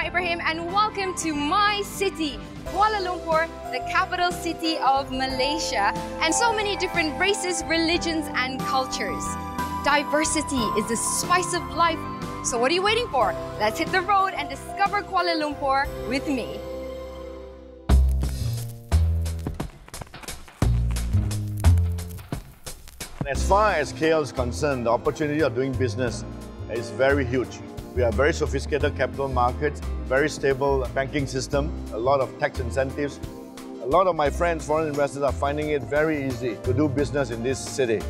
Rima Ibrahim and welcome to my city, Kuala Lumpur, the capital city of Malaysia, and so many different races, religions and cultures. Diversity is the spice of life. So what are you waiting for? Let's hit the road and discover Kuala Lumpur with me. As far as KL is concerned, the opportunity of doing business is very huge. We have very sophisticated capital markets, very stable banking system, a lot of tax incentives. A lot of my friends, foreign investors, are finding it very easy to do business in this city.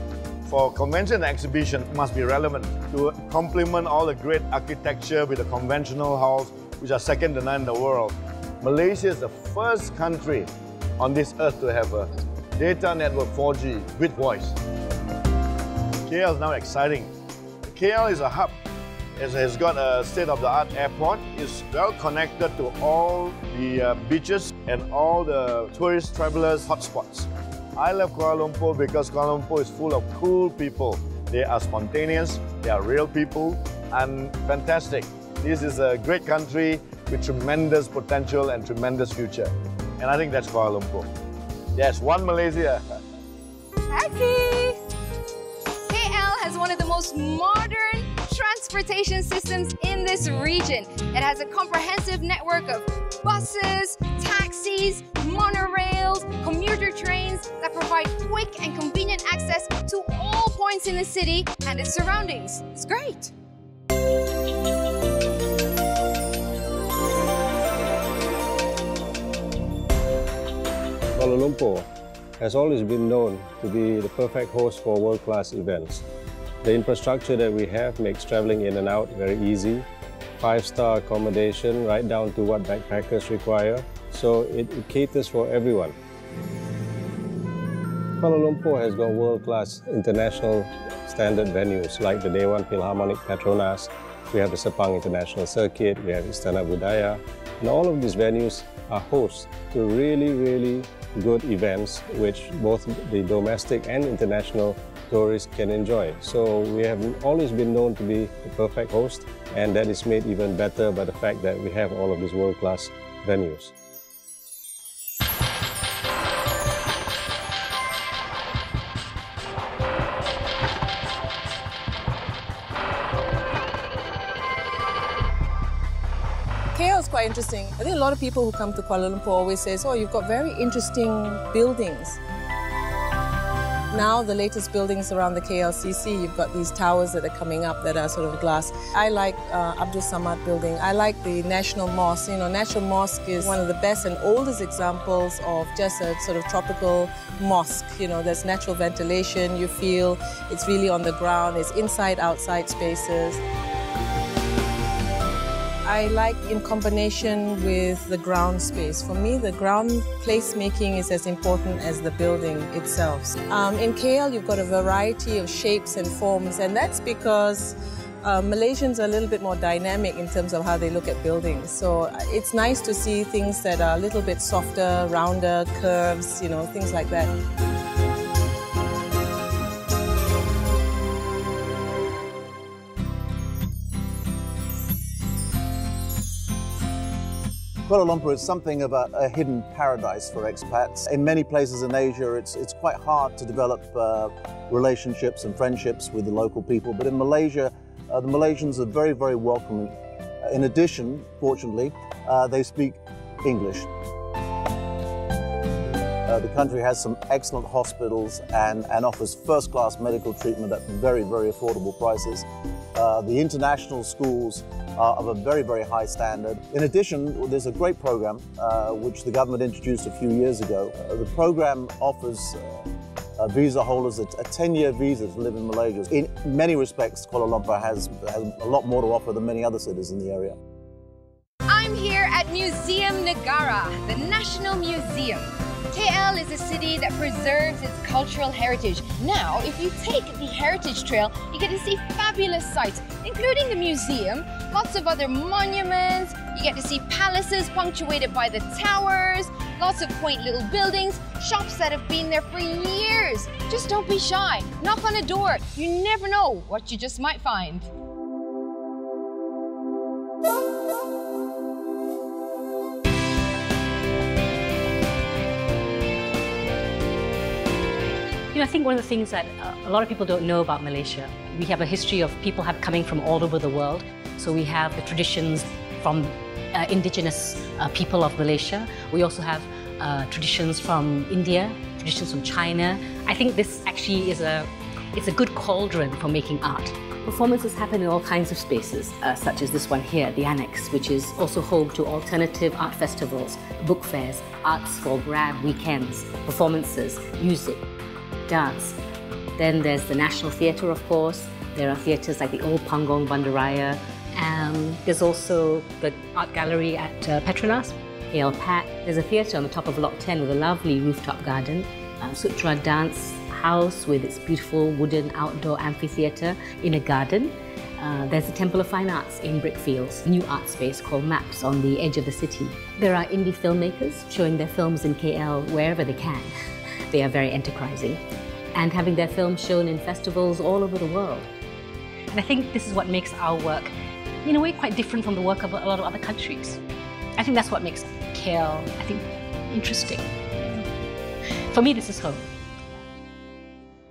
For convention and exhibition, it must be relevant to complement all the great architecture with the conventional halls, which are second to none in the world. Malaysia is the first country on this earth to have a data network 4G with voice. KL is now exciting. KL is a hub. It has got a state-of-the-art airport. It's well connected to all the beaches and all the tourist travelers hotspots. I love Kuala Lumpur because Kuala Lumpur is full of cool people. They are spontaneous, they are real people, and fantastic. This is a great country with tremendous potential and tremendous future. And I think that's Kuala Lumpur. Yes, one Malaysia. Happy! KL has one of the most modern transportation systems in this region. It has a comprehensive network of buses, taxis, monorails, commuter trains that provide quick and convenient access to all points in the city and its surroundings. It's great. Kuala Lumpur has always been known to be the perfect host for world-class events. The infrastructure that we have makes traveling in and out very easy. 5-star accommodation right down to what backpackers require, so it caters for everyone. Kuala Lumpur has got world-class international standard venues like the Dewan Philharmonic Petronas, we have the Sepang International Circuit, we have Istana Budaya, and all of these venues are hosts to really good events which both the domestic and international tourists can enjoy. So we have always been known to be the perfect host, and that is made even better by the fact that we have all of these world-class venues. KL is quite interesting. I think a lot of people who come to Kuala Lumpur always say, oh, you've got very interesting buildings. Now, the latest buildings around the KLCC, you've got these towers that are coming up that are sort of glass. I like Abdul Samad building. I like the National Mosque. You know, National Mosque is one of the best and oldest examples of just a sort of tropical mosque. You know, there's natural ventilation, you feel it's really on the ground, it's inside-outside spaces. I like in combination with the ground space. For me, the ground placemaking is as important as the building itself. In KL, you've got a variety of shapes and forms, and that's because Malaysians are a little bit more dynamic in terms of how they look at buildings. So it's nice to see things that are a little bit softer, rounder, curves, you know, things like that. Kuala Lumpur is something of a hidden paradise for expats. In many places in Asia, it's quite hard to develop relationships and friendships with the local people. But in Malaysia, the Malaysians are very welcoming. In addition, fortunately, they speak English. The country has some excellent hospitals and offers first-class medical treatment at very affordable prices. The international schools are of a very high standard. In addition, there's a great program which the government introduced a few years ago. The program offers visa holders a 10-year visa to live in Malaysia. In many respects, Kuala Lumpur has a lot more to offer than many other cities in the area. I'm here at Museum Negara, the National Museum. KL is a city that preserves its cultural heritage. Now, if you take the Heritage Trail, you get to see fabulous sights, including the museum, lots of other monuments, you get to see palaces punctuated by the towers, lots of quaint little buildings, shops that have been there for years. Just don't be shy. Knock on a door. You never know what you just might find. I think one of the things that a lot of people don't know about Malaysia, we have a history of people coming from all over the world. So we have the traditions from indigenous people of Malaysia. We also have traditions from India, traditions from China. I think this actually is it's a good cauldron for making art. Performances happen in all kinds of spaces, such as this one here, the Annex, which is also home to alternative art festivals, book fairs, arts for grab weekends, performances, music, dance. Then there's the National Theatre, of course. There are theatres like the Old Pangong Bandaraya. There's also the art gallery at Petronas, KL Pack. There's a theatre on the top of Lot 10 with a lovely rooftop garden. Sutra Dance House with its beautiful wooden outdoor amphitheatre in a garden. There's the Temple of Fine Arts in Brickfields, a new art space called MAPS on the edge of the city. There are indie filmmakers showing their films in KL wherever they can. They are very enterprising and having their films shown in festivals all over the world. And I think this is what makes our work, in a way, quite different from the work of a lot of other countries. I think that's what makes KL, I think, interesting. For me, this is home.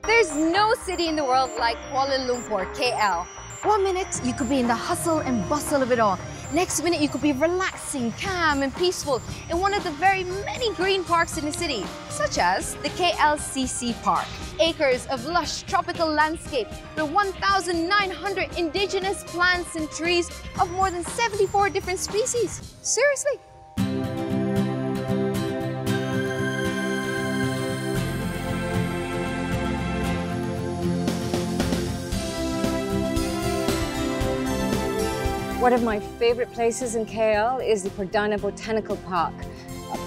There's no city in the world like Kuala Lumpur, KL. 1 minute, you could be in the hustle and bustle of it all. Next minute, you could be relaxing, calm and peaceful in one of the very many green parks in the city, such as the KLCC Park. Acres of lush tropical landscape with 1,900 indigenous plants and trees of more than 74 different species. Seriously? One of my favorite places in KL is the Perdana Botanical Park.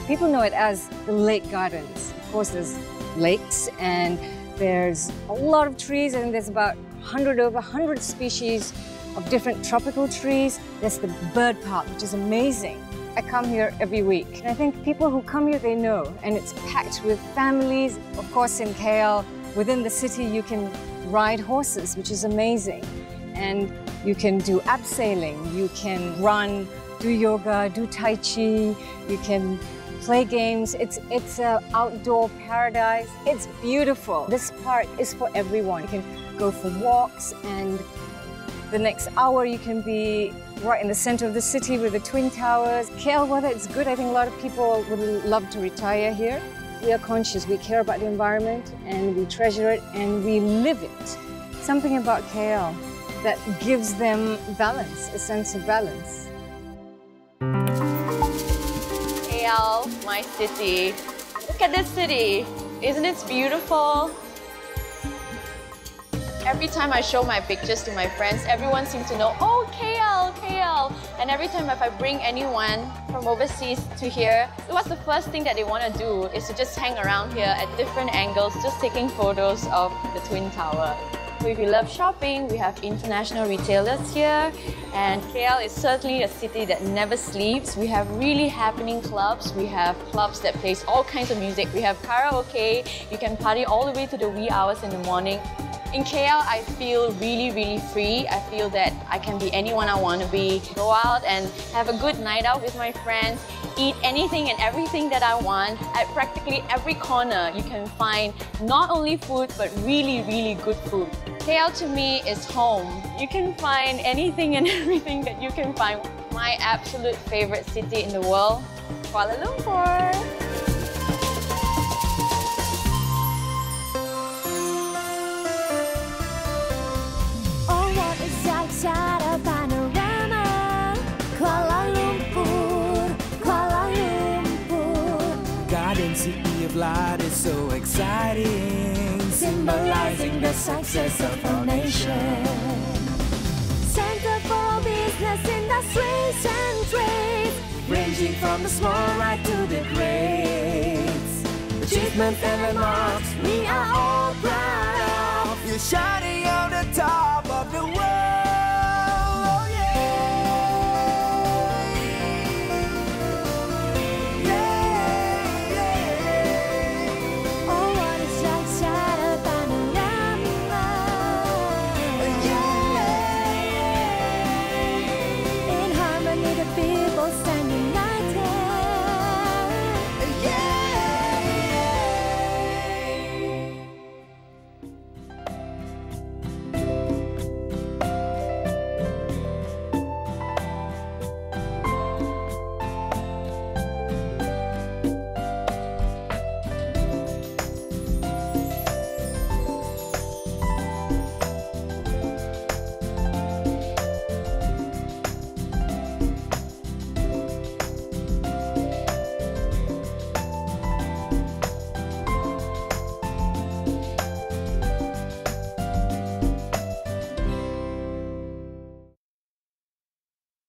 People know it as the Lake Gardens. Of course, there's lakes and there's a lot of trees. I think there's about over 100 species of different tropical trees. There's the bird park, which is amazing. I come here every week. And I think people who come here, they know. And it's packed with families. Of course, in KL, within the city, you can ride horses, which is amazing. And you can do abseiling, you can run, do yoga, do tai chi, you can play games. It's an outdoor paradise. It's beautiful. This park is for everyone. You can go for walks, and the next hour you can be right in the center of the city with the Twin Towers. KL weather is good. I think a lot of people would love to retire here. We are conscious, we care about the environment, and we treasure it, and we live it. Something about KL that gives them balance, a sense of balance. KL, my city. Look at this city. Isn't it beautiful? Every time I show my pictures to my friends, everyone seems to know, oh, KL, KL. And every time if I bring anyone from overseas to here, what's the first thing that they want to do is to just hang around here at different angles, just taking photos of the Twin Tower. So if you love shopping, we have international retailers here, and KL is certainly a city that never sleeps. We have really happening clubs. We have clubs that plays all kinds of music. We have karaoke. You can party all the way to the wee hours in the morning. In KL, I feel really, really free. I feel that I can be anyone I want to be. Go out and have a good night out with my friends, eat anything and everything that I want. At practically every corner, you can find not only food, but really, really good food. KL to me is home. You can find anything and everything that you can find. My absolute favorite city in the world, Kuala Lumpur. Panorama, Kuala Lumpur, Kuala Lumpur. Garden city of light is so exciting, symbolizing the success of our nation. Center for business, industries and trades, ranging from the small right to the greats. Achievements and landmarks we are all proud of. You're shining on the top of the world.